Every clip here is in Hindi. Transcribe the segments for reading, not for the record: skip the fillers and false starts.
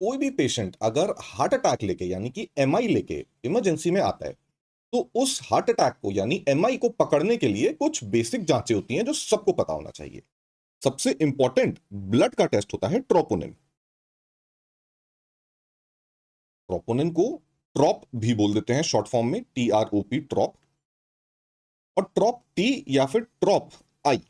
कोई भी पेशेंट अगर हार्ट अटैक लेके यानी कि एमआई लेके इमरजेंसी में आता है, तो उस हार्ट अटैक को यानी एमआई को पकड़ने के लिए कुछ बेसिक जांचें होती हैं जो सबको पता होना चाहिए। सबसे इंपॉर्टेंट ब्लड का टेस्ट होता है ट्रोपोनिन। ट्रोपोनिन को ट्रॉप भी बोल देते हैं शॉर्ट फॉर्म में, TROP, ट्रॉप। और ट्रॉप टी या फिर ट्रॉप आई,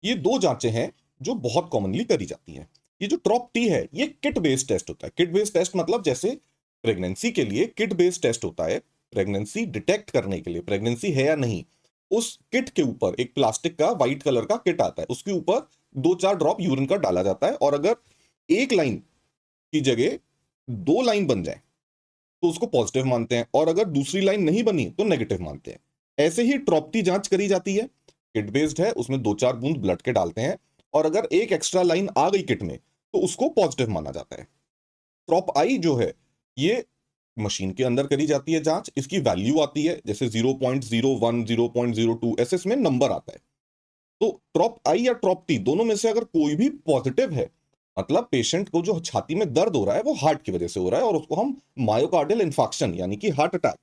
ये दो जांचें हैं जो बहुत कॉमनली करी जाती हैं। ये जो ट्रॉप टी है ये किट बेस्ड टेस्ट होता है। किट बेस्ड टेस्ट मतलब जैसे प्रेगनेंसी के लिए किट बेस्ड टेस्ट होता है, प्रेगनेंसी डिटेक्ट करने के लिए प्रेगनेंसी है या नहीं, उस किट के ऊपर एक प्लास्टिक का व्हाइट कलर का किट आता है, उसके ऊपर 2-4 ड्रॉप यूरिन का डाला जाता है, और अगर एक लाइन की जगह 2 लाइन बन जाए तो उसको पॉजिटिव मानते हैं, और अगर दूसरी लाइन नहीं बनी तो नेगेटिव मानते हैं। ऐसे ही ट्रॉप्टी जांच करी जाती है, किट बेस्ड है, उसमें 2-4 बूंद ब्लड के डालते हैं, और अगर एक एक्स्ट्रा लाइन आ गई किट में तो उसको पॉजिटिव माना जाता है। ट्रॉप आई जो है ये मशीन के अंदर करी जाती है जांच, इसकी वैल्यू आती है जैसे 0.01, 0.02, ऐसे इसमें नंबर आता है। तो ट्रॉप आई या ट्रॉप टी दोनों में से अगर कोई भी पॉजिटिव है, मतलब पेशेंट को जो छाती में दर्द हो रहा है वो हार्ट की वजह से हो रहा है, और उसको हम मायोकार्डियल इंफाक्शन यानी कि हार्ट अटैक,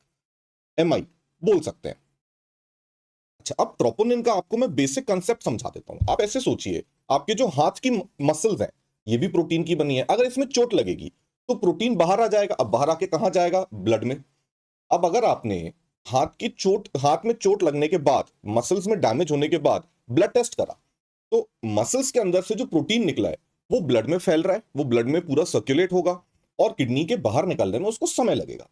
एमआई, बोल सकते हैं। अच्छा, अब ट्रोपोनिन का आपको मैं बेसिक कंसेप्ट समझा देता हूं। आप ऐसे सोचिए, आपके जो हाथ की मसल्स हैं ये भी प्रोटीन की बनी है, अगर इसमें चोट लगेगी तो प्रोटीन बाहर आ जाएगा। अब बाहर आके कहां जाएगा? ब्लड में। अब अगर आपने हाथ में चोट लगने के बाद, मसल्स में डैमेज होने के बाद ब्लड टेस्ट करा, तो मसल्स के अंदर से जो प्रोटीन निकला है वो ब्लड में फैल रहा है, वो ब्लड में पूरा सर्कुलेट होगा, और किडनी के बाहर निकलने में उसको समय लगेगा।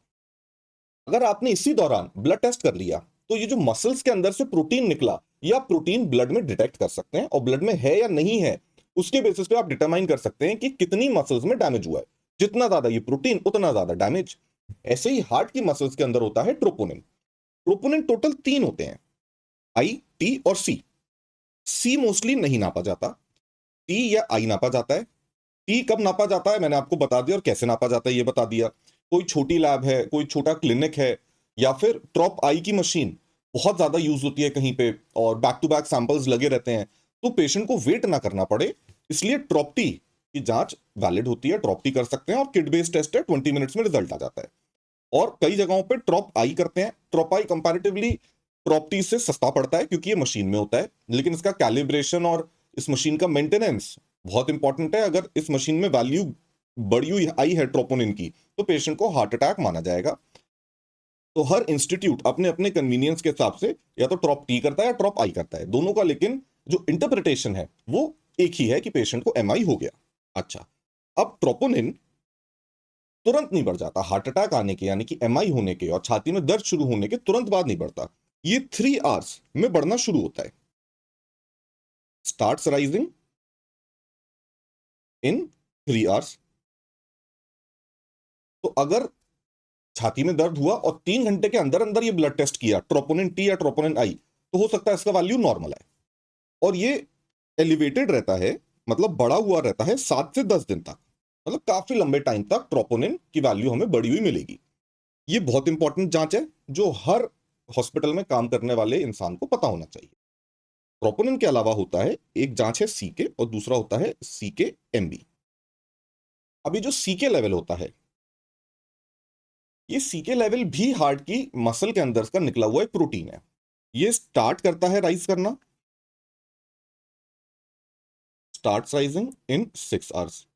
अगर आपने इसी दौरान ब्लड टेस्ट कर लिया तो ये जो मसल्स के अंदर से प्रोटीन निकला, या प्रोटीन ब्लड में डिटेक्ट कर सकते हैं, और ब्लड में है या नहीं है उसके बेसिस पे आप डिटरमाइन कर सकते हैं कि कितनी मसल्स में डैमेज हुआ है। जितना ज्यादा ये प्रोटीन उतना ज्यादा डैमेज। ऐसे ही हार्ट की मसल्स के अंदर होता है ट्रोपोनिन। ट्रोपोनिन टोटल 3 होते हैं, आई, टी और सी। सी मोस्टली नहीं नापा जाता, टी या आई नापा जाता है। टी कब नापा जाता है मैंने आपको बता दिया, और कैसे नापा जाता है ये बता दिया। कोई छोटी लैब है, कोई छोटा क्लिनिक है, या फिर ट्रॉप आई की मशीन बहुत ज्यादा यूज होती है कहीं पे, और बैक टू बैक सैंपल्स लगे रहते हैं, तो पेशेंट को वेट ना करना पड़े, इसलिए ट्रॉप टी की जांच वैलिड होती है, ट्रॉप टी कर सकते हैं, और किट बेस्ड टेस्ट है, 20 मिनट्स में रिजल्ट आ जाता है। और कई जगहों पे ट्रॉप आई करते हैं। ट्रॉप आई कंपैरेटिवली ट्रॉप टी से सस्ता पड़ता है क्योंकि ये मशीन में होता है, लेकिन इसका कैलिब्रेशन और इस मशीन का मेंटेनेंस बहुत इंपॉर्टेंट है। अगर इस मशीन में वैल्यू बड़ी हुई आई है ट्रोपोनिन की, तो पेशेंट को हार्ट अटैक माना जाएगा। तो हर इंस्टीट्यूट अपने अपने कन्वीनियंस के हिसाब से या तो ट्रॉप टी करता है या ट्रॉप आई करता है, दोनों का लेकिन जो इंटरप्रिटेशन है वो एक ही है कि पेशेंट को एमआई हो गया। अच्छा, अब ट्रोपोनिन तुरंत नहीं बढ़ जाता हार्ट अटैक आने के यानी कि एमआई होने के और छाती में दर्द शुरू होने के तुरंत बाद नहीं बढ़ता। ये 3 आवर्स में बढ़ना शुरू होता है। Starts rising in 3 hours. तो अगर छाती में दर्द हुआ और 3 घंटे के अंदर अंदर ये ब्लड टेस्ट किया ट्रोपोनिन टी या ट्रोपोनिन आई, तो हो सकता है इसका वैल्यू नॉर्मल है, और ये एलिवेटेड रहता है, मतलब बढ़ा हुआ रहता है 7 से 10 दिन तक। मतलब काफी लंबे टाइम तक ट्रोपोनिन की वैल्यू हमें बढ़ी हुई मिलेगी। ये बहुत इंपॉर्टेंट जांच है जो हर हॉस्पिटल में काम करने वाले इंसान को पता होना चाहिए। ट्रोपोनिन के अलावा होता है एक जांच है सीके, और दूसरा होता है सीके एमबी। अभी जो सीके लेवल होता है, ये सीके लेवल भी हार्ट की मसल के अंदर का निकला हुआ एक प्रोटीन है। ये स्टार्ट करता है राइज करना, स्टार्ट राइजिंग इन 6 आवर्स।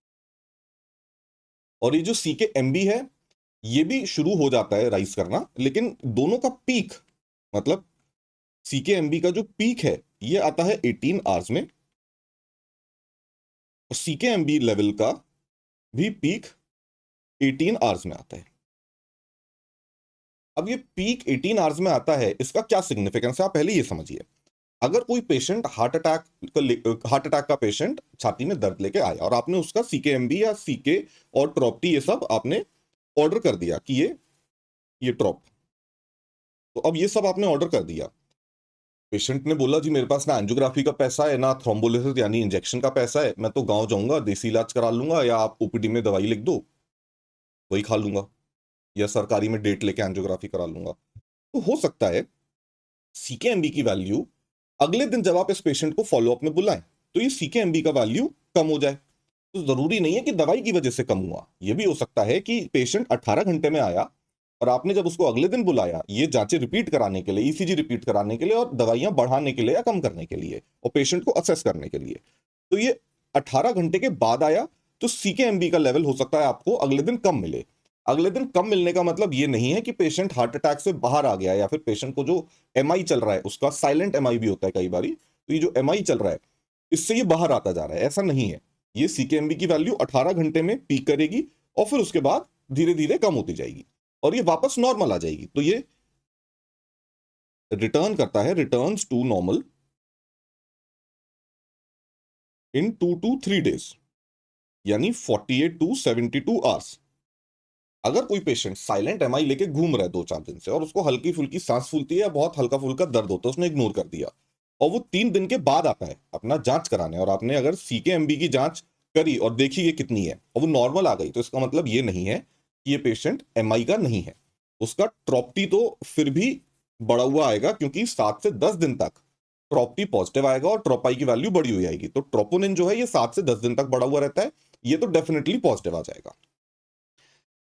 और ये जो सीके एमबी है ये भी शुरू हो जाता है राइज करना, लेकिन दोनों का पीक, मतलब सीके एमबी का जो पीक है ये आता है 18 आवर्स में, और सीके एमबी लेवल का भी पीक 18 आवर्स में आता है। अब ये पीक 18 आवर्स में आता है, इसका क्या सिग्निफिकेंस है आप पहले ये समझिए। अगर कोई पेशेंट हार्ट अटैक का पेशेंट छाती में दर्द लेके आया, और आपने उसका सीके एमबी या सीके और ट्रॉपटी ये सब आपने ऑर्डर कर दिया कि ये ट्रॉप, तो अब ये सब आपने ऑर्डर कर दिया। पेशेंट ने बोला जी मेरे पास ना एंजियोग्राफी का पैसा है ना थ्रोम्बोलिसिस यानी इंजेक्शन का पैसा है, मैं तो गांव जाऊंगा देसी इलाज करा लूंगा, या आप ओपीडी में दवाई लिख दो वही खा लूंगा, या सरकारी में डेट लेके एंजियोग्राफी करा लूंगा। तो हो सकता है सीकेएमबी की वैल्यू अगले दिन जब आप इस पेशेंट को फॉलोअप में बुलाएं तो ये सीकेएमबी का वैल्यू कम हो जाए। तो जरूरी नहीं है कि दवाई की वजह से कम हुआ, ये भी हो सकता है कि पेशेंट 18 घंटे में आया और आपने जब उसको अगले दिन बुलाया ये जांचें रिपीट कराने के लिए, ईसीजी रिपीट कराने के लिए और दवाइयां बढ़ाने के लिए या कम करने के लिए और पेशेंट को असेस करने के लिए, तो ये 18 घंटे के बाद आया, तो सीकेएमबी का लेवल हो सकता है आपको अगले दिन कम मिले। अगले दिन कम मिलने का मतलब ये नहीं है कि पेशेंट हार्ट अटैक से बाहर आ गया या फिर पेशेंट को जो एमआई चल रहा है उसका साइलेंट एमआई भी होता है कई बारी, तो ये जो एमआई चल रहा है इससे ये बाहर आता जा रहा है, ऐसा नहीं है। ये सीकेएमबी की वैल्यू 18 घंटे में पीक करेगी और फिर उसके बाद धीरे धीरे कम होती जाएगी और ये वापस नॉर्मल आ जाएगी। तो ये रिटर्न करता है, returns to normal in 2 to 3 days, यानी 48 to 72 आवर्स। अगर कोई पेशेंट साइलेंट एमआई लेके घूम रहा है 2-4 दिन से और उसको हल्की फुल्की सांस फूलती है या बहुत हल्का फुल्का दर्द होता है, उसने इग्नोर कर दिया और वो 3 दिन के बाद आता है अपना जांच कराने और आपने अगर सीकेएमबी की जांच करी और देखी ये कितनी है और वो नॉर्मल आ गई, तो इसका मतलब ये नहीं है कि ये पेशेंट एमआई का नहीं है। उसका ट्रॉप्टी तो फिर भी बढ़ा हुआ आएगा क्योंकि 7 से 10 दिन तक ट्रॉप्टी पॉजिटिव आएगा और ट्रोपाई की वैल्यू बढ़ी हुई आएगी। तो ट्रोपोनिन जो है ये 7 से 10 दिन तक बढ़ा हुआ रहता है, ये तो डेफिनेटली पॉजिटिव आ जाएगा।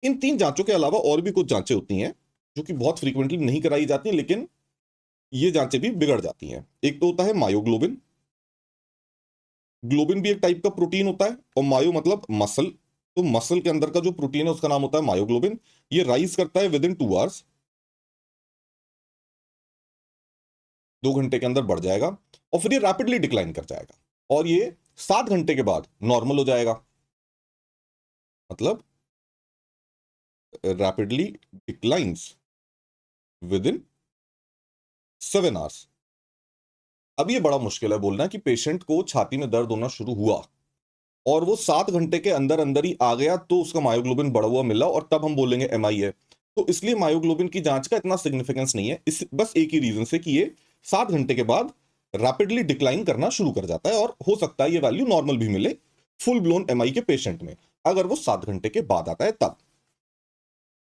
इन 3 जांचों के अलावा और भी कुछ जांचें होती हैं जो कि बहुत फ्रीक्वेंटली नहीं कराई जाती, लेकिन ये जांचें भी बिगड़ जाती हैं। एक तो होता है मायोग्लोबिन। ग्लोबिन भी एक टाइप का प्रोटीन होता है और मायो मतलब मसल, तो मसल के अंदर का जो प्रोटीन है उसका नाम होता है मायोग्लोबिन। ये राइज करता है विद इन 2 आवर्स, 2 घंटे के अंदर बढ़ जाएगा और फिर ये रैपिडली डिक्लाइन कर जाएगा और ये 7 घंटे के बाद नॉर्मल हो जाएगा, मतलब rapidly declines with in 7 hours. अब ये बड़ा मुश्किल है बोलना कि पेशेंट को छाती में दर्द होना शुरू हुआ और वो 7 घंटे के अंदर अंदर ही आ गया तो उसका मायोग्लोबिन बढ़ा हुआ मिला और तब हम बोलेंगे एमआई है। तो इसलिए मायोग्लोबिन की जांच का इतना सिग्निफिकेंस नहीं है, इस बस एक ही रीजन से कि ये 7 घंटे के बाद रैपिडली डिक्लाइन करना शुरू कर जाता है और हो सकता है ये वैल्यू नॉर्मल भी मिले फुल ब्लोन एमआई के पेशेंट में अगर वो 7 घंटे के बाद आता है तब।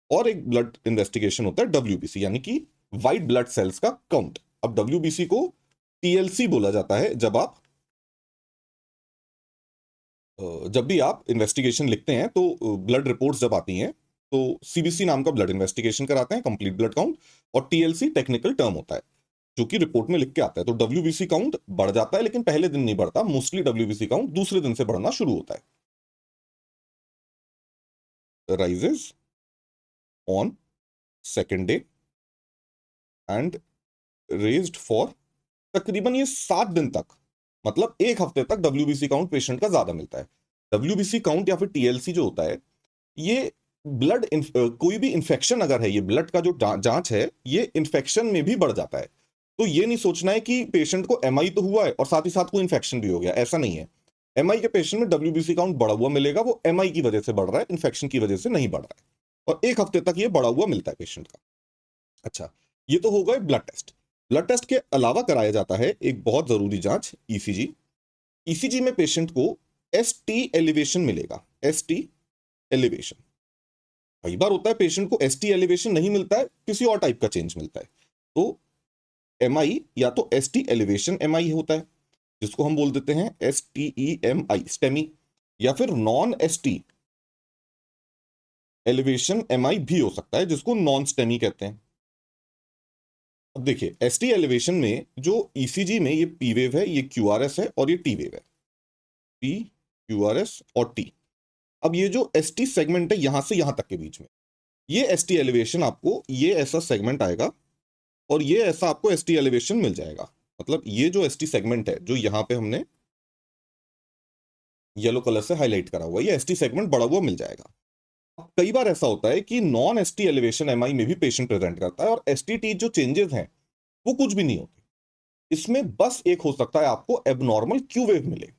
और एक ब्लड इन्वेस्टिगेशन होता है डब्ल्यूबीसी, यानी कि व्हाइट ब्लड सेल्स का काउंट। अब डब्ल्यूबीसी को टीएलसी बोला जाता है जब भी आप इन्वेस्टिगेशन लिखते हैं तो ब्लड रिपोर्ट्स जब आती हैं तो सीबीसी नाम का ब्लड इन्वेस्टिगेशन कराते हैं, कंप्लीट ब्लड काउंट, और टीएलसी टेक्निकल टर्म होता है जो कि रिपोर्ट में लिख के आता है। तो डब्ल्यूबीसी काउंट बढ़ जाता है लेकिन पहले दिन नहीं बढ़ता, मोस्टली डब्ल्यूबीसी काउंट दूसरे दिन से बढ़ना शुरू होता है। Rises on second day and raised for तकरीबन ये 7 दिन तक, मतलब एक हफ्ते तक डब्ल्यूबीसी काउंट पेशेंट का ज्यादा मिलता है। डब्ल्यूबीसी काउंट या फिर टीएलसी जो होता है ये कोई भी इंफेक्शन अगर है, ये ब्लड का जो जांच है ये इंफेक्शन में भी बढ़ जाता है। तो ये नहीं सोचना है कि पेशेंट को एमआई तो हुआ है और साथ ही साथ कोई इंफेक्शन भी हो गया, ऐसा नहीं है। एमआई के पेशेंट में डब्ल्यूबीसी काउंट बढ़ा हुआ मिलेगा, वो एमआई की वजह से बढ़ रहा है, इंफेक्शन की वजह से नहीं बढ़ रहा है, और एक हफ्ते तक ये बढ़ा हुआ मिलता है पेशेंट का। अच्छा, ये तो होगा ब्लड टेस्ट। ब्लड टेस्ट के अलावा कराया जाता है एक बहुत जरूरी जांच, ईसीजी। ईसीजी में पेशेंट को एसटी एलिवेशन मिलेगा, एसटी एलिवेशन। कई बार होता है पेशेंट को एसटी एलिवेशन नहीं मिलता है, किसी और टाइप का चेंज मिलता है, तो एमआई या तो एसटी एलिवेशन एमआई होता है जिसको हम बोल देते हैं एसटीईएमआई स्टेमी, या फिर नॉन एसटी एलिवेशन एमआई भी हो सकता है जिसको नॉन स्टेमी कहते हैं। अब देखिए एसटी एलिवेशन में जो ईसीजी में ये पी वेव है, ये क्यूआरएस है और ये टी वेव है, पी क्यूआरएस और टी। अब ये जो एसटी सेगमेंट है यहां से यहां तक के बीच में, ये एसटी एलिवेशन आपको ये ऐसा सेगमेंट आएगा और ये ऐसा आपको एसटी एलिवेशन मिल जाएगा। मतलब ये जो एसटी सेगमेंट है जो यहां पे हमने येलो कलर से हाईलाइट करा हुआ, ये एसटी सेगमेंट बड़ा हुआ मिल जाएगा। अब कई बार ऐसा होता है कि नॉन एसटी एलिवेशन एमआई में भी पेशेंट प्रेजेंट करता है और एसटीटी जो चेंजेस हैं वो कुछ भी नहीं होते, इसमें बस एक हो सकता है आपको एबनॉर्मल क्यू वेव मिले।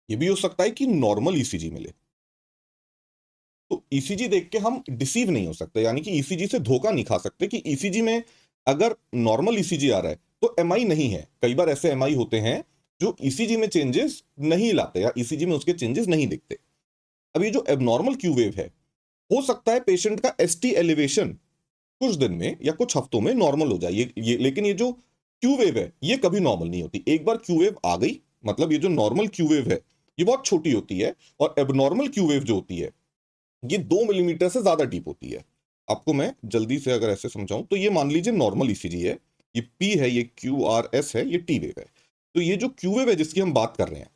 ये भी हो सकता है कि नॉर्मल ईसीजी मिले। तो ईसीजी देख के हम डिसीव नहीं हो सकते, यानी कि ईसीजी से धोखा नहीं खा सकते कि ईसीजी में अगर नॉर्मल ईसीजी आ रहा है तो एमआई नहीं है। कई बार ऐसे एमआई होते हैं जो ईसीजी में चेंजेस नहीं लाते या ईसीजी में उसके चेंजेस नहीं दिखते। अब ये जो एबनॉर्मल क्यू वेव है, हो सकता है पेशेंट का एसटी एलिवेशन कुछ दिन में या कुछ हफ्तों में नॉर्मल हो जाए, लेकिन ये जो क्यू वेव है ये कभी नॉर्मल नहीं होती। एक बार क्यू वेव आ गई, मतलब ये जो नॉर्मल क्यू वेव है ये बहुत छोटी होती है, और एबनॉर्मल क्यू वेव जो होती है ये 2 मिलीमीटर से ज्यादा डीप होती है। आपको मैं जल्दी से अगर ऐसे समझाऊं तो ये मान लीजिए नॉर्मल ईसीजी है, ये पी है, ये क्यू आर एस है, ये टी वेव है। तो ये जो क्यू वेव है जिसकी हम बात कर रहे हैं,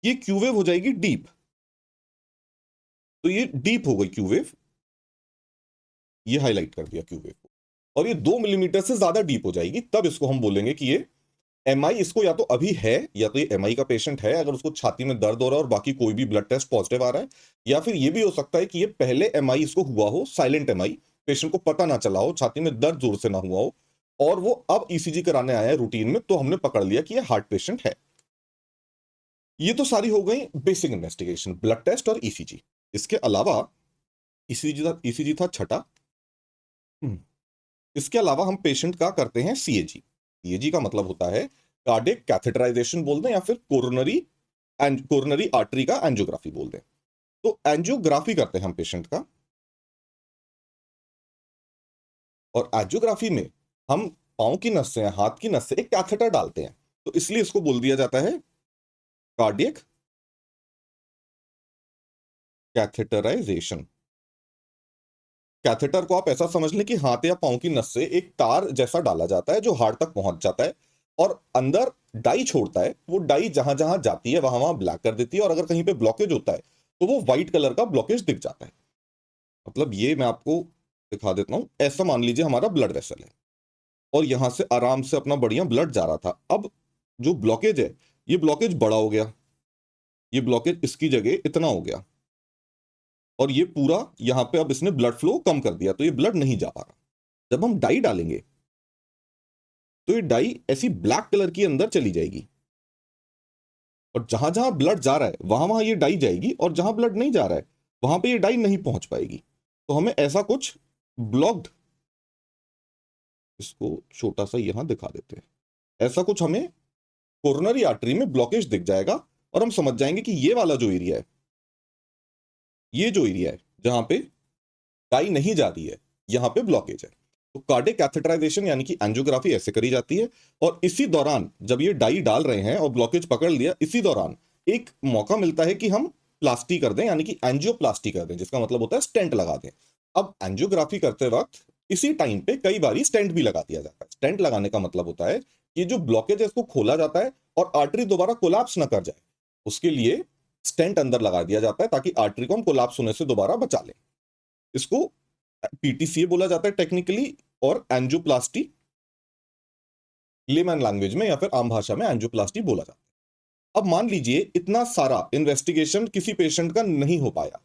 ये क्यू वेव हो जाएगी डीप। तो ये डीप हो गई क्यू वेव, ये हाईलाइट कर दिया क्यू वेव को। और ये 2 मिलीमीटर से ज्यादा डीप हो जाएगी, तब इसको हम बोलेंगे कि ये एमआई, इसको या तो अभी है, या तो ये एमआई का पेशेंट है अगर उसको छाती में दर्द हो रहा है और बाकी कोई भी ब्लड टेस्ट पॉजिटिव आ रहा है, या फिर ये भी हो सकता है कि ये पहले एमआई इसको हुआ हो, साइलेंट एमआई, पेशेंट को पता ना चला हो, छाती में दर्द जोर से ना हुआ हो, और वो अब ईसीजी कराने आया है रूटीन में, तो हमने पकड़ लिया कि ये हार्ट पेशेंट है। ये तो सारी हो गई बेसिक इन्वेस्टिगेशन, ब्लड टेस्ट और ईसीजी। इसके अलावा ईसीजी था छठा। इसके अलावा हम पेशेंट का करते हैं सीएजी। सीएजी का मतलब होता है कार्डियक कैथेटराइजेशन बोल दें, या फिर कोरोनरी आर्टरी का एंजियोग्राफी बोल दें। तो एंजियोग्राफी करते हैं हम पेशेंट का, और एंजियोग्राफी में हम पांव की नस से, हाथ की नस से एक कैथेटर डालते हैं, तो इसलिए इसको बोल दिया जाता है कार्डियक कैथेटराइजेशन। कैथेटर को आप ऐसा समझ लें कि हाथ या पांव की नस से एक तार जैसा डाला जाता है जो हार्ट तक पहुंच जाता है, और अंदर डाई छोड़ता है। वो डाई जहां जहां जाती है वहां वहां ब्लैक कर देती है, और अगर कहीं पे ब्लॉकेज होता है तो वो व्हाइट कलर का ब्लॉकेज दिख जाता है। मतलब ये मैं आपको दिखा देता हूं, ऐसा मान लीजिए हमारा ब्लड वेसल है, और यहां से आराम से अपना बढ़िया ब्लड जा रहा था। अब जो ब्लॉकेज है, ये ब्लॉकेज बड़ा हो गया, ये ब्लॉकेज इसकी जगह इतना हो गया, और ये पूरा यहां पे अब इसने ब्लड फ्लो कम कर दिया, तो ये ब्लड नहीं जा पा रहा। जब हम डाई डालेंगे तो ये डाई ऐसी ब्लैक कलर की अंदर चली जाएगी, और जहां जहां ब्लड जा रहा है वहां वहां ये डाई जाएगी, और जहां ब्लड नहीं जा रहा है वहां पे ये डाई नहीं पहुंच पाएगी। तो हमें ऐसा कुछ ब्लॉक्ड, इसको छोटा सा यहां दिखा देते हैं, ऐसा कुछ हमें कोरोनरी आर्टरी में ब्लॉकेज दिख जाएगा, और हम समझ जाएंगे कि ये वाला जो एरिया है, ये जो एरिया है जहां पे डाई नहीं जा रही है, यहां पे ब्लॉकेज है। तो कार्डियक कैथेटराइजेशन यानी कि एंजियोग्राफी ऐसे करी जाती है, और इसी दौरान जब ये डाई डाल रहे हैं और ब्लॉकेज पकड़ लिया, इसी दौरान एक मौका मिलता है कि हम प्लास्टी कर दें, यानी कि एंजियोप्लास्टी कर दें, जिसका मतलब होता है स्टेंट लगा दें। अब एंजियोग्राफी करते वक्त इसी टाइम पे कई बार स्टेंट भी लगा दिया जाता है। स्टेंट लगाने का मतलब होता है कि जो ब्लॉकेज है इसको खोला जाता है और आर्टरी दोबारा कोलैप्स ना कर जाए, उसके लिए स्टेंट अंदर लगा दिया जाता है ताकि आर्टरी को हम कोलैप्स होने से दोबारा बचा लें। इसको पीटीसीए बोला जाता है टेक्निकली, और एंजियोप्लास्टी लेमैन लैंग्वेज में या फिर आम भाषा में एंजियोप्लास्टी बोला जाता है। अब मान लीजिए इतना सारा इन्वेस्टिगेशन किसी पेशेंट का नहीं हो पाया,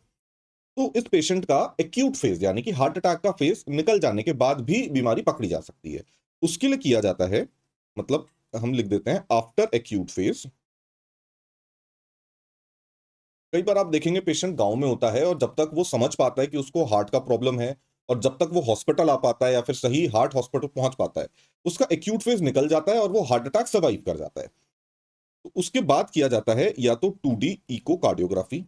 तो इस पेशेंट का एक्यूट फेज यानी कि हार्ट अटैक का फेज निकल जाने के बाद भी बीमारी पकड़ी जा सकती है। उसके लिए किया जाता है, मतलब हम लिख देते हैं आफ्टर एक्यूट फेज। कई बार आप देखेंगे पेशेंट गांव में होता है, और जब तक वो समझ पाता है कि उसको हार्ट का प्रॉब्लम है, और जब तक वो हॉस्पिटल आ पाता है या फिर सही हार्ट हॉस्पिटल पहुंच पाता है, उसका एक्यूट फेज निकल जाता है और वो हार्ट अटैक सर्वाइव कर जाता है। तो उसके बाद किया जाता है या तो 2D इको कार्डियोग्राफी,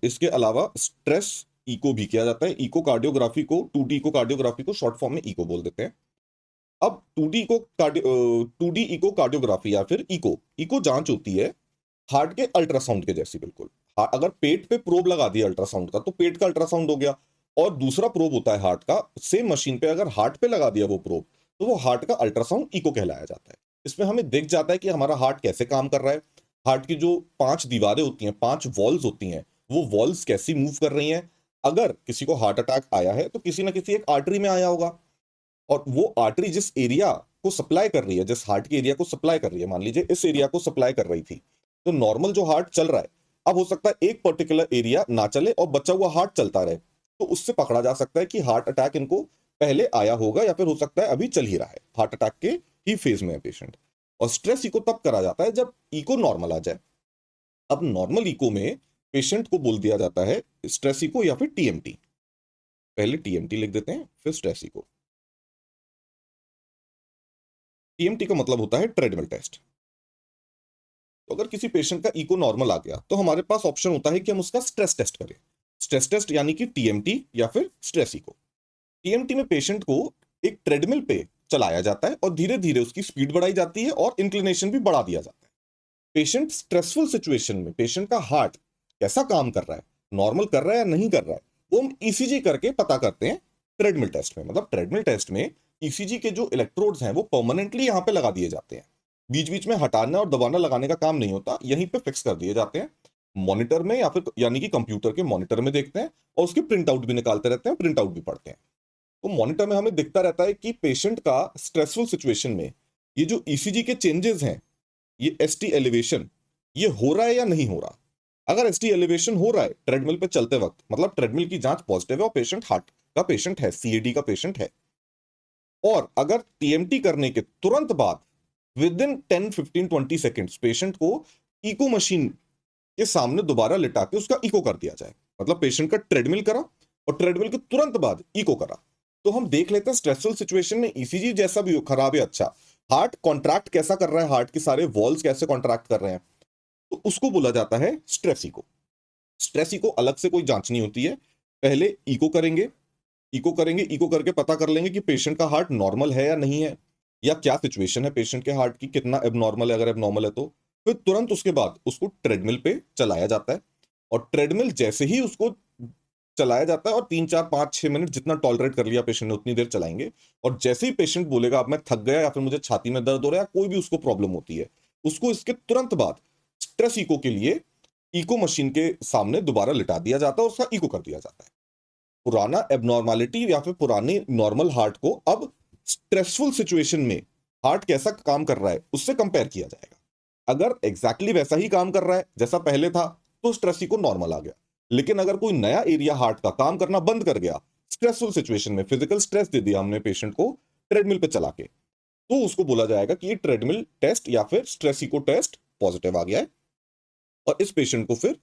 इसके अलावा स्ट्रेस इको भी किया जाता है। इको कार्डियोग्राफी को, 2D इको कार्डियोग्राफी को शॉर्ट फॉर्म में इको बोल देते हैं। अब 2D इको कार्डियोग्राफी या फिर इको इको जांच होती है हार्ट के अल्ट्रासाउंड के जैसी, बिल्कुल। अगर पेट पे प्रोब लगा दिया अल्ट्रासाउंड का तो पेट का अल्ट्रासाउंड हो गया, और दूसरा प्रोब होता है हार्ट का, सेम मशीन पे अगर हार्ट पे लगा दिया वो प्रोब, तो वो हार्ट का अल्ट्रासाउंड इको कहलाया जाता है। इसमें हमें दिख जाता है कि हमारा हार्ट कैसे काम कर रहा है, हार्ट की जो 5 दीवारें होती हैं, 5 वॉल्स होती हैं, वो वॉल्स कैसी मूव कर रही हैं। अगर किसी को हार्ट अटैक आया है तो किसी ना किसी एक आर्टरी में आया होगा, और वो आर्टरी जिस एरिया को सप्लाई कर रही है, जिस हार्ट के एरिया को सप्लाई कर रही है, मान लीजिए इस एरिया को सप्लाई कर रही थी, तो नॉर्मल जो हार्ट चल रहा है, अब हो सकता है एक पर्टिकुलर एरिया ना चले और बचा हुआ हार्ट चलता रहे, तो उससे पकड़ा जा सकता है कि हार्ट अटैक इनको पहले आया होगा, या फिर हो सकता है अभी चल ही रहा है, हार्ट अटैक के ही फेज में है पेशेंट। और स्ट्रेस इको तब करा जाता है जब इको नॉर्मल आ जाए। अब नॉर्मल इको में पेशेंट को बोल दिया जाता है स्ट्रेस इको या फिर टीएमटी। पहले टीएमटी लिख देते हैं, फिर स्ट्रेस इको। टीएमटी का मतलब होता है ट्रेडमिल टेस्ट। तो अगर किसी पेशेंट का इको नॉर्मल आ गया तो हमारे पास ऑप्शन होता है कि हम उसका स्ट्रेस टेस्ट करें। स्ट्रेस टेस्ट यानी कि टीएमटी या फिर स्ट्रेस इको। टीएमटी में पेशेंट को एक ट्रेडमिल पे चलाया जाता है और धीरे धीरे उसकी स्पीड बढ़ाई जाती है और इंक्लिनेशन भी बढ़ा दिया जाता है। पेशेंट स्ट्रेसफुल सिचुएशन में पेशेंट का हार्ट कैसा काम कर रहा है, नॉर्मल कर रहा है या नहीं कर रहा है, वो हम ईसीजी करके पता करते हैं ट्रेडमिल टेस्ट में। मतलब ट्रेडमिल टेस्ट में ईसीजी के जो इलेक्ट्रोड्स हैं वो परमानेंटली यहाँ पे लगा दिए जाते हैं, बीच बीच में हटाना और दबाना लगाने का काम नहीं होता, यहीं पे फिक्स कर दिए जाते हैं। मॉनिटर में या फिर यानी कि कंप्यूटर के मॉनिटर में देखते हैं और उसके प्रिंट आउट भी निकालते रहते हैं, प्रिंट आउट भी पढ़ते हैं। तो मॉनिटर में हमें दिखता रहता है कि पेशेंट का स्ट्रेसफुल सिचुएशन में ये जो ईसीजी के चेंजेस हैं, ये एसटी एलिवेशन ये हो रहा है या नहीं हो रहा। अगर एसटी एलिवेशन हो रहा है ट्रेडमिल पे चलते वक्त, मतलब ट्रेडमिल की जांच पॉजिटिव है और पेशेंट हार्ट का पेशेंट है, सीएडी का पेशेंट है। और अगर टीएमटी करने के तुरंत बाद विद इन 10-15-20 सेकेंड्स पेशेंट को इको मशीन के सामने दोबारा लिटा के उसका इको कर दिया जाए, मतलब पेशेंट का ट्रेडमिल करा और ट्रेडमिल के तुरंत बाद इको करा, तो हम देख लेते हैं स्ट्रेसफुल सिचुएशन में ईसीजी जैसा भी हो, खराब है अच्छा, हार्ट कॉन्ट्रैक्ट कैसा कर रहा है, हार्ट के सारे वॉल्स कैसे कॉन्ट्रैक्ट कर रहे हैं, तो उसको बोला जाता है स्ट्रेस इको। स्ट्रेस इको अलग से कोई जांच नहीं होती है, पहले इको करेंगे, इको करेंगे, इको करके पता कर लेंगे कि पेशेंट का हार्ट नॉर्मल है या नहीं है, या क्या सिचुएशन है पेशेंट के हार्ट की, कितना एबनॉर्मल है, अगर एबनॉर्मल है तो फिर तुरंत उसके बाद उसको ट्रेडमिल पे चलाया जाता है। और ट्रेडमिल जैसे ही उसको चलाया जाता है और 3-4-5-6 मिनट जितना टॉलरेट कर लिया पेशेंट ने उतनी देर चलाएंगे, और जैसे ही पेशेंट बोलेगा अब मैं थक गया या फिर मुझे छाती में दर्द हो रहा है, कोई भी उसको प्रॉब्लम होती है, उसको इसके तुरंत बाद स्ट्रेस इको के लिए इको मशीन के सामने दोबारा लिटा दिया जाता है और उसका इको कर दिया जाता है। पुराना एबनॉर्मलिटी या फिर पुराने नॉर्मल हार्ट को अब स्ट्रेसफुल सिचुएशन में हार्ट कैसा काम कर रहा है उससे कंपेयर किया जाएगा। अगर एग्जैक्टली वैसा ही काम कर रहा है जैसा पहले था तो स्ट्रेस इको नॉर्मल आ गया, लेकिन अगर कोई नया एरिया हार्ट का काम करना बंद कर गया, स्ट्रेसफुल सिचुएशन में फिजिकल स्ट्रेस दे दिया हमने पेशेंट को ट्रेडमिल पे चला के, तो उसको बोला जाएगा कि ये ट्रेडमिल टेस्ट या फिर स्ट्रेस इको टेस्ट पॉजिटिव आ गया है, और इस पेशेंट को फिर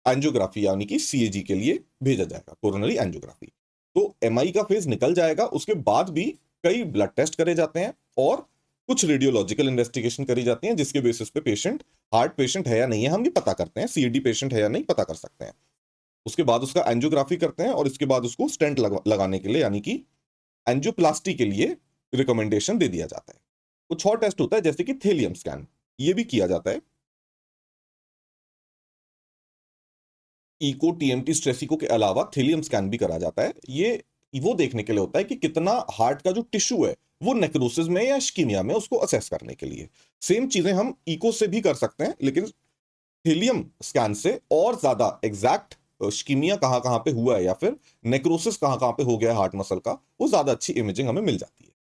एंजियोग्राफी यानी कि सीएजी के लिए भेजा जाएगा, कोरोनरी एंजियोग्राफी। तो एमआई का फेज निकल जाएगा, उसके बाद भी कई ब्लड टेस्ट करे जाते हैं और कुछ रेडियोलॉजिकल इन्वेस्टिगेशन करी जाती हैं, जिसके बेसिस पे पेशेंट हार्ट पेशेंट है या नहीं है हम भी पता करते हैं, सीएडी पेशेंट है या नहीं पता कर सकते हैं। उसके बाद उसका एंजियोग्राफी करते हैं और इसके बाद उसको स्टेंट लगाने के लिए यानी कि एंजियोप्लास्टी के लिए रिकमेंडेशन दे दिया जाता है। कुछ और टेस्ट होता है जैसे कि थेलियम स्कैन, ये भी किया जाता है। इको टीएमटी स्ट्रेस इको के अलावा थेलियम स्कैन भी करा जाता है। ये वो देखने के लिए होता है कि कितना हार्ट का जो टिश्यू है वो नेक्रोसिस में या इस्कीमिया में, उसको असेस करने के लिए। सेम चीजें हम इको से भी कर सकते हैं, लेकिन थेलियम स्कैन से और ज्यादा एग्जैक्ट इस्कीमिया कहाँ कहाँ पे हुआ है या फिर नेक्रोसिस कहाँ कहाँ पे हो गया है हार्ट मसल का, वो ज्यादा अच्छी इमेजिंग हमें मिल जाती है।